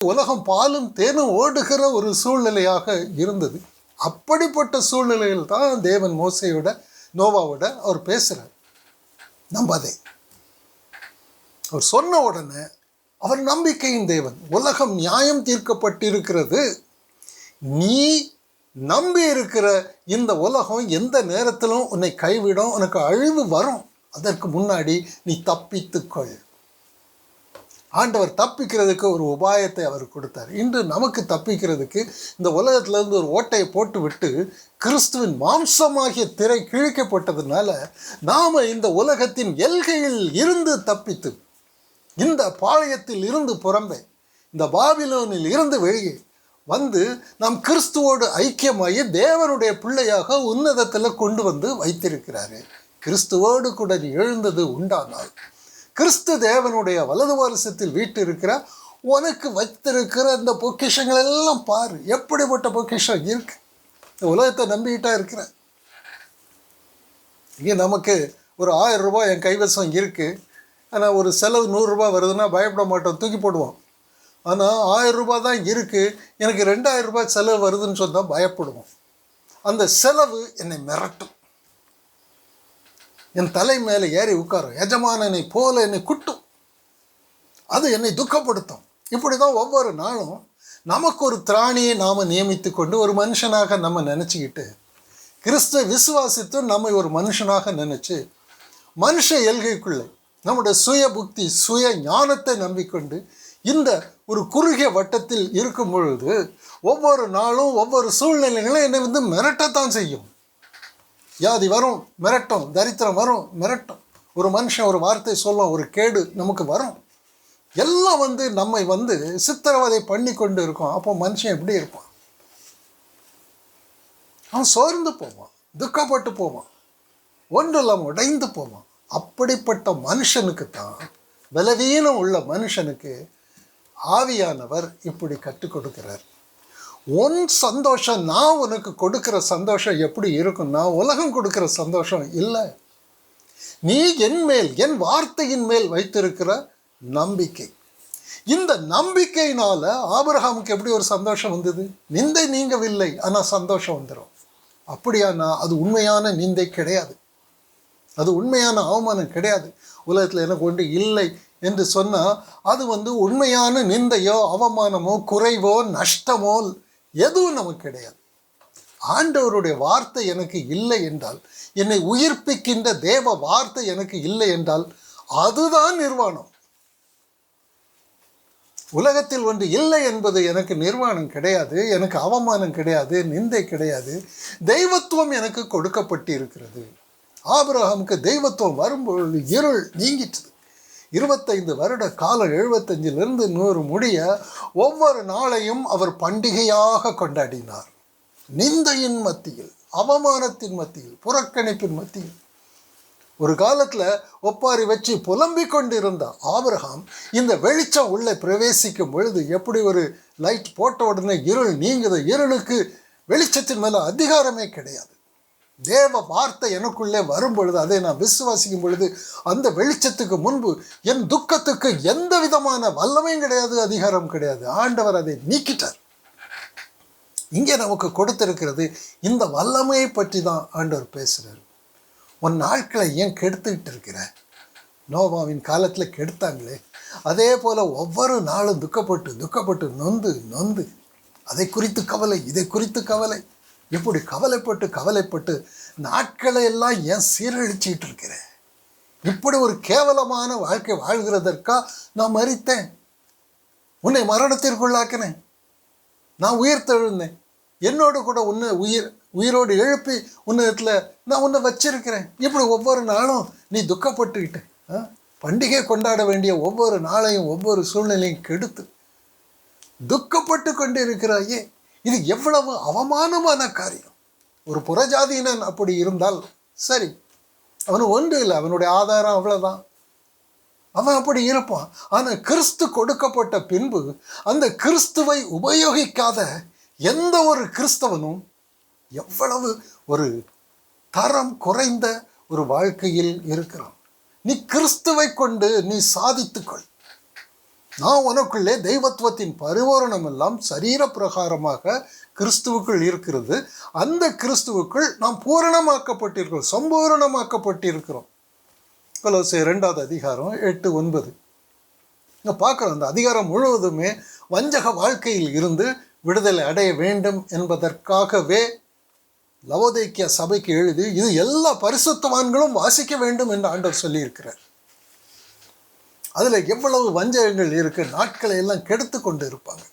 உலகம் பாலும் தேனும் ஓடுகிற ஒரு சூழ்நிலையாக இருந்தது. அப்படிப்பட்ட சூழ்நிலையில் தான் தேவன் மோசையோட நோவாவோட அவர் பேசுகிறார். நம்பாதே. அவர் சொன்ன உடனே அவர் நம்பிக்கையின் தேவன். உலகம் நியாயம் தீர்க்கப்பட்டிருக்கிறது. நீ நம்பி இருக்கிற இந்த உலகம் எந்த நேரத்திலும் உன்னை கைவிடும், உனக்கு அழிவு வரும். அதற்கு முன்னாடி நீ தப்பித்துக்கொள். ஆண்டவர் தப்பிக்கிறதுக்கு ஒரு உபாயத்தை அவர் கொடுத்தார். இன்று நமக்கு தப்பிக்கிறதுக்கு இந்த உலகத்திலேருந்து ஒரு ஓட்டையை போட்டு விட்டு கிறிஸ்துவின் மாம்சமாகிய திரை கிழிக்கப்பட்டதுனால நாம் இந்த உலகத்தின் எல்கையில் இருந்து தப்பித்து, இந்த பாளையத்தில் இருந்து புறம்பே, இந்த பாபிலோனில் இருந்து வெளியே வந்து நாம் கிறிஸ்துவோடு ஐக்கியமாகி தேவனுடைய பிள்ளையாக உன்னதத்தில் கொண்டு வந்து வைத்திருக்கிறாரு. கிறிஸ்துவோடு கூட நீ எழுந்தது உண்டானால் கிறிஸ்து தேவனுடைய வலது வாரிசத்தில் வீட்டு இருக்கிற உனக்கு வைத்திருக்கிற இந்த பொக்கிஷங்கள் எல்லாம் பாரு. எப்படிப்பட்ட பொக்கிஷம் இருக்கு. இந்த உலகத்தை நம்பிக்கிட்டா இருக்கிற இங்கே நமக்கு ஒரு 1000 ரூபாய் என் கைவசம் இருக்குது. ஆனால் ஒரு செலவு 100 ரூபாய் வருதுன்னா பயப்பட மாட்டோம், தூக்கி போடுவோம். ஆனால் 1000 ரூபாய் தான் இருக்குது, எனக்கு 2000 ரூபாய் செலவு வருதுன்னு சொன்னால் பயப்படுவோம். அந்த செலவு என்னை மிரட்டும், என் தலை மேலே ஏறி உட்காரும், எஜமானனை போல என்னை குட்டும், அது என்னை துக்கப்படுத்தும். இப்படி தான் ஒவ்வொரு நாளும் நமக்கு ஒரு திராணியை நாம் நியமித்து கொண்டு ஒரு மனுஷனாக நம்ம நினச்சிக்கிட்டு, கிறிஸ்துவை விசுவாசித்து நம்மை ஒரு மனுஷனாக நினச்சி மனுஷ எல்கைக்குள்ளே நம்முடைய சுய புக்தி சுய ஞானத்தை நம்பிக்கொண்டு இந்த ஒரு குறுகிய வட்டத்தில் இருக்கும் பொழுது ஒவ்வொரு நாளும் ஒவ்வொரு சூழ்நிலைகளும் என்னை வந்து மிரட்டத்தான் செய்யும். வியாதி வரும், மிரட்டும். தரித்திரம் வரும், மிரட்டும். ஒரு மனுஷன் ஒரு வார்த்தை சொல்லும், ஒரு கேடு நமக்கு வரும். எல்லாம் வந்து நம்மை வந்து சித்திரவதை பண்ணி கொண்டு இருக்கும். அப்போ மனுஷன் எப்படி இருப்பான்? அவன் சோர்ந்து போவான், துக்கப்பட்டு போவான், ஒன்றெல்லாம் உடைந்து போவான். அப்படிப்பட்ட மனுஷனுக்கு தான், பலவீனம் உள்ள மனுஷனுக்கு ஆவியானவர் இப்படி கற்றுக் கொடுக்கிறார். உன் சந்தோஷம், நான் உனக்கு கொடுக்கிற சந்தோஷம் எப்படி இருக்குன்னா உலகம் கொடுக்கிற சந்தோஷம் இல்லை. நீ என் மேல், என் வார்த்தையின் மேல் வைத்திருக்கிற நம்பிக்கை. இந்த நம்பிக்கையினால ஆபிரகாமுக்கு எப்படி ஒரு சந்தோஷம் வந்தது? நிந்தை நீங்கவில்லை, ஆனால் சந்தோஷம் வந்துடும். அப்படியானா அது உண்மையான நிந்தை கிடையாது, அது உண்மையான அவமானம் கிடையாது. உலகத்தில் எனக்கு ஒன்று இல்லை என்று சொன்னால் அது வந்து உண்மையான நிந்தையோ அவமானமோ குறைவோ நஷ்டமோ எதுவும் நமக்கு கிடையாது. ஆண்டவருடைய வார்த்தை எனக்கு இல்லை என்றால், என்னை உயிர்ப்பிக்கின்ற தேவ வார்த்தை எனக்கு இல்லை என்றால் அதுதான் நிர்வாணம். உலகத்தில் ஒன்று இல்லை என்பது எனக்கு நிர்வாணம் கிடையாது, எனக்கு அவமானம் கிடையாது, நிந்தை கிடையாது. தெய்வத்துவம் எனக்கு கொடுக்கப்பட்டு இருக்கிறது. ஆபிரகாமுக்கு தெய்வத்துவம் வரும்பொழுது இருள் நீங்கிட்டது. 25 வருட காலம், 75 100 முடிய ஒவ்வொரு நாளையும் அவர் பண்டிகையாக கொண்டாடினார். நிந்தையின் மத்தியில், அவமானத்தின் மத்தியில், புறக்கணிப்பின் மத்தியில் ஒரு காலத்தில் ஒப்பாரி வச்சு புலம்பிக் கொண்டிருந்த ஆபிரகாம் இந்த வெளிச்சம் உள்ளே பிரவேசிக்கும் பொழுது எப்படி ஒரு லைட் போட்ட உடனே இருள் நீங்குது. இருளுக்கு வெளிச்சத்தின் மேலே அதிகாரமே கிடையாது. தேவ வார்த்தை எனக்குள்ளே வரும் பொழுது, அதை நான் விசுவாசிக்கும் பொழுது, அந்த வெளிச்சத்துக்கு முன்பு என் துக்கத்துக்கு எந்த விதமான வல்லமையும் கிடையாது, அதிகாரம் கிடையாது. ஆண்டவர் அதை நீக்கிட்டார். இங்கே நமக்கு கொடுத்திருக்கிறது இந்த வல்லமையை பற்றி தான் ஆண்டவர் பேசுகிறார். உன் நாட்களை ஏன் கெடுத்துக்கிட்டு இருக்கிற? நோவாவின் காலத்தில் கெடுத்தாங்களே, அதே போல் ஒவ்வொரு நாளும் துக்கப்பட்டு நொந்து அதை குறித்து கவலை, இதை குறித்து கவலை, இப்படி கவலைப்பட்டு நாட்களை எல்லாம் ஏன் சீரழிச்சிட்டு இருக்கிறேன்? இப்படி ஒரு கேவலமான வாழ்க்கை வாழ்கிறதற்கா நான் மரித்தேன்? உன்னை மரணத்திற்குள்ளாக்கினேன், நான் உயிர்த்தெழுந்தேன், என்னோடு கூட உன்னை உயிரோடு எழுப்பி உன்னதத்தில் நான் உன்னை வச்சிருக்கிறேன். இப்படி ஒவ்வொரு நாளும் நீ துக்கப்பட்டுக்கிட்டு பண்டிகை கொண்டாட வேண்டிய ஒவ்வொரு நாளையும் ஒவ்வொரு சூழ்நிலையும் கெடுத்து துக்கப்பட்டு கொண்டு இருக்கிறாயே, இது எவ்வளவு அவமானமான காரியம். ஒரு புறஜாதியினன் அப்படி இருந்தால் சரி, அவனு ஒன்று இல்லை, அவனுடைய ஆதாரம் அவ்வளோதான், அவன் அப்படி இருப்பான். ஆனால் கிறிஸ்து கொடுக்கப்பட்ட பின்பு அந்த கிறிஸ்துவை உபயோகிக்காத எந்த ஒரு கிறிஸ்தவனும் எவ்வளவு ஒரு தரம் குறைந்த ஒரு வாழ்க்கையில் இருக்கிறான். நீ கிறிஸ்துவை கொண்டு நீ சாதித்துக்கொள். நான் உனக்குள்ளே தெய்வத்துவத்தின் பரிபூரணம் எல்லாம் சரீர பிரகாரமாக கிறிஸ்துவுக்குள் இருக்கிறது. அந்த கிறிஸ்துவுக்குள் நாம் பூரணமாக்கப்பட்டிருக்கிறோம், சம்பூரணமாக்கப்பட்டிருக்கிறோம். கொலோசியர் 2வது அதிகாரம் 8-9 இங்கே பார்க்குறோம். அந்த அதிகாரம் முழுவதுமே வஞ்சக வாழ்க்கையில் இருந்து விடுதலை அடைய வேண்டும் என்பதற்காகவே லவோதிக்கேயா சபைக்கு எழுதி இது எல்லா பரிசுத்தவான்களும் வாசிக்க வேண்டும் என்று ஆண்டவர் சொல்லியிருக்கிறார். அதில் எவ்வளவு வஞ்சகங்கள் இருக்கு, நாட்களை எல்லாம் கெடுத்து கொண்டு இருப்பாங்க.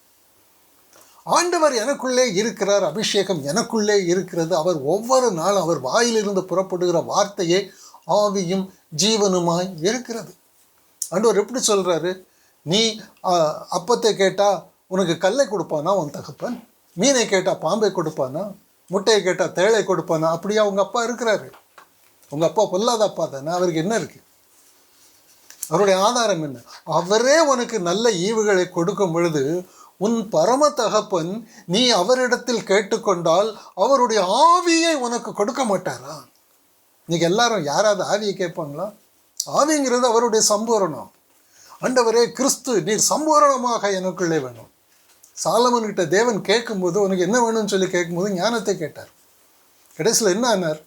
ஆண்டவர் எனக்குள்ளே இருக்கிறார், அபிஷேகம் எனக்குள்ளே இருக்கிறது. அவர் ஒவ்வொரு நாளும் அவர் வாயிலிருந்து புறப்படுகிற வார்த்தையே ஆவியும் ஜீவனுமாய் இருக்கிறது. ஆண்டவர் எப்படி சொல்கிறாரு, நீ அப்பத்தை கேட்டால் உனக்கு கல்லை கொடுப்பானா உன் தகப்பன்? மீனை கேட்டால் பாம்பை கொடுப்பானா? முட்டையை கேட்டால் தேளை கொடுப்பானா? அப்படியா உங்கள் அப்பா இருக்கிறாரு? உங்கள் அப்பா பொல்லாத அப்பா தானே. அவருக்கு என்ன இருக்குது? அவருடைய ஆதாரம் என்ன? அவரே உனக்கு நல்ல ஈவுகளை கொடுக்கும் பொழுது உன் பரம தகப்பன் நீ அவரிடத்தில் கேட்டுக்கொண்டால் அவருடைய ஆவியை உனக்கு கொடுக்க மாட்டாரா? இன்னைக்கு எல்லாரும் யாராவது ஆவியை கேட்பாங்களா? ஆவிங்கிறது அவருடைய சம்பூரணம். ஆண்டவரே கிறிஸ்து நீர் சம்பூரணமாக எனக்குள்ளே வேணும். சாலமன்கிட்ட தேவன் கேட்கும்போது உனக்கு என்ன வேணும்னு சொல்லி கேட்கும்போது ஞானத்தை கேட்டார். கடைசியில் என்ன ஆனார்?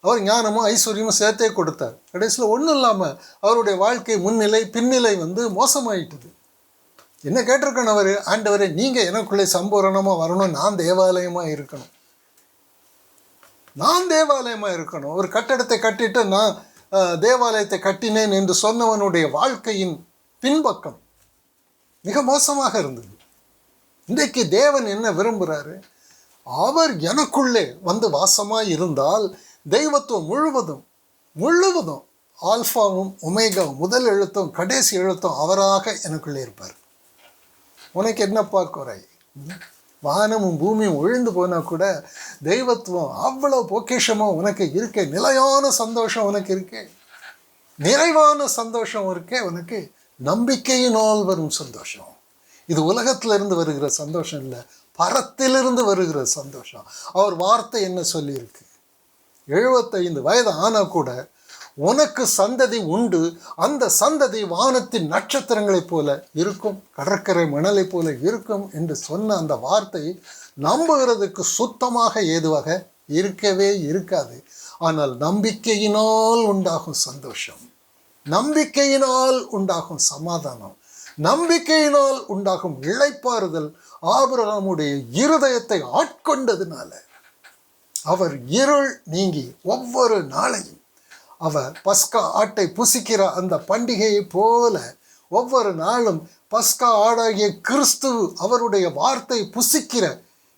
அவர் ஞானமும் ஐஸ்வர்யமும் சேர்த்தே கொடுத்தார். கடைசியில் ஒன்றும் இல்லாமல் அவருடைய வாழ்க்கை முன்னிலை பின்னிலை மோசமாயிட்டுது. என்ன கேட்டிருக்கணும் அவர்? ஆண்டவரே நீங்கள் எனக்குள்ளே சம்பூரணமாக வரணும், நான் தேவாலயமாக இருக்கணும், நான் தேவாலயமாக இருக்கணும். ஒரு கட்டடத்தை கட்டிட்டு நான் தேவாலயத்தை கட்டினேன் என்று சொன்னவனுடைய வாழ்க்கையின் பின்பக்கம் மிக மோசமாக இருந்தது. இன்றைக்கு தேவன் என்ன விரும்புகிறாரு? அவர் எனக்குள்ளே வாசமாக இருந்தால் தெய்வத்துவம் முழுவதும் ஆல்ஃபாவும் ஒமேகாவும், முதல் எழுத்தும் கடைசி எழுத்தும் அவராக எனக்குள்ளே இருப்பார். உனக்கு என்னப்பா குறை? வானமும் பூமியும் ஒழிந்து போனால் கூட தெய்வத்துவம் அவ்வளோ பொக்கிஷமாக உனக்கு இருக்கே. நிலையான சந்தோஷம் உனக்கு இருக்கே, நிறைவான சந்தோஷம் இருக்கே உனக்கு. நம்பிக்கையினால் வரும் சந்தோஷம். இது உலகத்திலிருந்து வருகிற சந்தோஷம் இல்லை, பரத்திலிருந்து வருகிற சந்தோஷம். அவர் வார்த்தை என்ன சொல்லியிருக்கு? 75 வயது ஆனால் கூட உனக்கு சந்ததி உண்டு, அந்த சந்ததி வானத்தின் நட்சத்திரங்களைப் போல இருக்கும், கடற்கரை மணலை போல இருக்கும் என்று சொன்ன அந்த வார்த்தை நம்புகிறதுக்கு சுத்தமாக ஏதுவாக இருக்கவே இருக்காது. ஆனால் நம்பிக்கையினால் உண்டாகும் சந்தோஷம், நம்பிக்கையினால் உண்டாகும் சமாதானம், நம்பிக்கையினால் உண்டாகும் இளைப்பாறுதல் ஆபிரகாமுடைய இருதயத்தை ஆட்கொண்டதுனால அவர் இருள் நீங்கி ஒவ்வொரு நாளையும் அவர் பஸ்கா ஆட்டை புசிக்கிற அந்த பண்டிகையை போல ஒவ்வொரு நாளும் பஸ்கா ஆடாகிய கிறிஸ்து அவருடைய வார்த்தை புசிக்கிற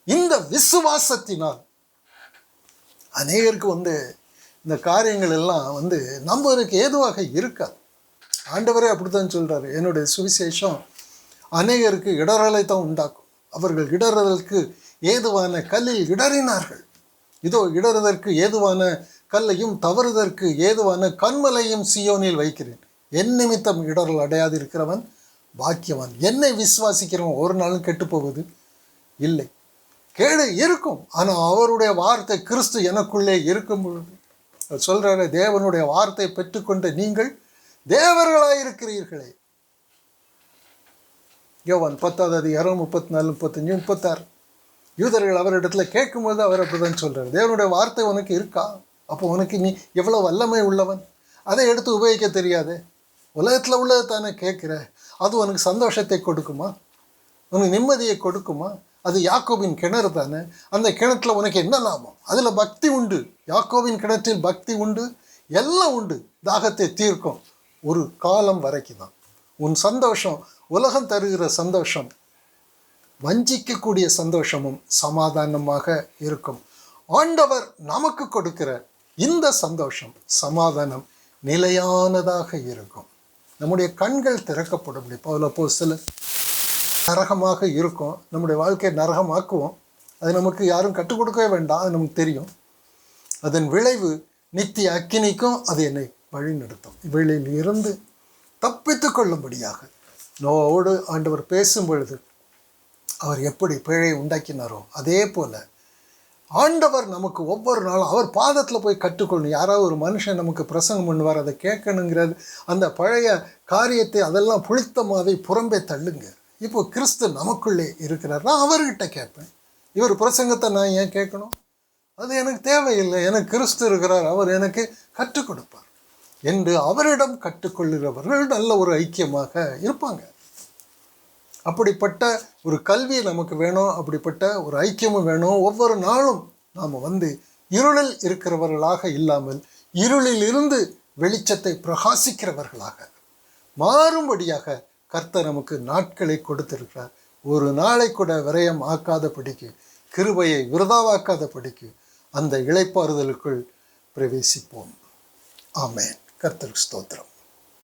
இந்த விசுவாசத்தினால் அநேகருக்கு இந்த காரியங்கள் எல்லாம் நம்புவதற்கு ஏதுவாக இருக்காது. ஆண்டவரே அப்படித்தான் சொல்கிறாரு, என்னுடைய சுவிசேஷம் அநேகருக்கு இடரலை தான் உண்டாக்கும். அவர்கள் இடறுதலுக்கு ஏதுவான கல்லில் இடறினார்கள். இதோ இடறுதற்கு ஏதுவான கல்லையும் தவறுதற்கு ஏதுவான கண்மலையும் சியோனில் வைக்கிறேன். என் நிமித்தம் இடரல் அடையாது இருக்கிறவன் பாக்கியவான். என்னை விசுவாசிக்கிறவன் ஒரு நாளும் கெட்டு போவது இல்லை. கேடு இருக்கும், ஆனால் அவருடைய வார்த்தை கிறிஸ்து எனக்குள்ளே இருக்கும் பொழுது சொல்கிறாரு, தேவனுடைய வார்த்தை பெற்றுக்கொண்ட நீங்கள் தேவர்களாயிருக்கிறீர்களே. யோவான் 10வது அதிகாரம் 34, 35, 36 யூதர்கள் அவரிடத்துல கேட்கும்போது அவர் அப்படிதான் சொல்கிறார், தேவனுடைய வார்த்தை உனக்கு இருக்கா? அப்போ உனக்கு நீ எவ்வளோ வல்லமை உள்ளவன், அதை எடுத்து உபயோகிக்க தெரியாது. உலகத்தில் உள்ளதை தானே கேட்குற, அது உனக்கு சந்தோஷத்தை கொடுக்குமா? உனக்கு நிம்மதியை கொடுக்குமா? அது யாக்கோபின் கிணறு தானே, அந்த கிணத்துல உனக்கு என்ன லாபம்? அதில் பக்தி உண்டு, யாக்கோபின் கிணற்றில் பக்தி உண்டு, எல்லாம் உண்டு. தாகத்தை தீர்க்கும் ஒரு காலம் வரைக்கும் தான். உன் சந்தோஷம் உலகம் தருகிற சந்தோஷம் வஞ்சிக்கக்கூடிய சந்தோஷமும் சமாதானமாக இருக்கும். ஆண்டவர் நமக்கு கொடுக்கிற இந்த சந்தோஷம் சமாதானம் நிலையானதாக இருக்கும். நம்முடைய கண்கள் திறக்கப்படும். பவுல் அப்போஸ்தலர் நரகமாக இருக்கும், நம்முடைய வாழ்க்கையை நரகமாக்குவோம். அது நமக்கு யாரும் கற்றுக் கொடுக்கவே வேண்டாம், அது நமக்கு தெரியும். அதன் விளைவு நித்திய அக்கினிக்கும் அது என்னை வழி நடத்தும். இவைகளில் இருந்து தப்பித்து கொள்ளும்படியாக நோவோடு ஆண்டவர் பேசும் பொழுது அவர் எப்படி பிழை உண்டாக்கினாரோ அதே போல் ஆண்டவர் நமக்கு ஒவ்வொரு நாளும் அவர் பாதத்தில் போய் கற்றுக்கொள்ளணும். யாராவது ஒரு மனுஷன் நமக்கு பிரசங்கம் பண்ணுவார், அதை கேட்கணுங்கிறது, அந்த பழைய காரியத்தை அதெல்லாம் புளித்தமாதை புறம்பே தள்ளுங்க. இப்போ கிறிஸ்து நமக்குள்ளே இருக்கிறார், நான் அவர்கிட்ட கேட்பேன். இவர் பிரசங்கத்தை நான் ஏன் கேட்கணும்? அது எனக்கு தேவையில்லை. எனக்கு கிறிஸ்து இருக்கிறார், அவர் எனக்கு கற்றுக் கொடுப்பார் என்று அவரிடம் கற்றுக்கொள்கிறவர்கள் நல்ல ஒரு ஐக்கியமாக இருப்பாங்க. அப்படிப்பட்ட ஒரு கல்வி நமக்கு வேணும், அப்படிப்பட்ட ஒரு ஐக்கியமும் வேணும். ஒவ்வொரு நாளும் நாம் இருளில் இருக்கிறவர்களாக இல்லாமல் இருளில் இருந்து வெளிச்சத்தை பிரகாசிக்கிறவர்களாக மாறும்படியாக கர்த்தர் நமக்கு நாட்களை கொடுத்திருக்கிறார். ஒரு நாளை கூட விரயம் ஆக்காதபடிக்கு, கிருபையை விருதாவாக்காதபடிக்கு அந்த இளைப்பாறுதலுக்குள் பிரவேசிப்போம். ஆமென். கர்த்தருக்கு ஸ்தோத்திரம்.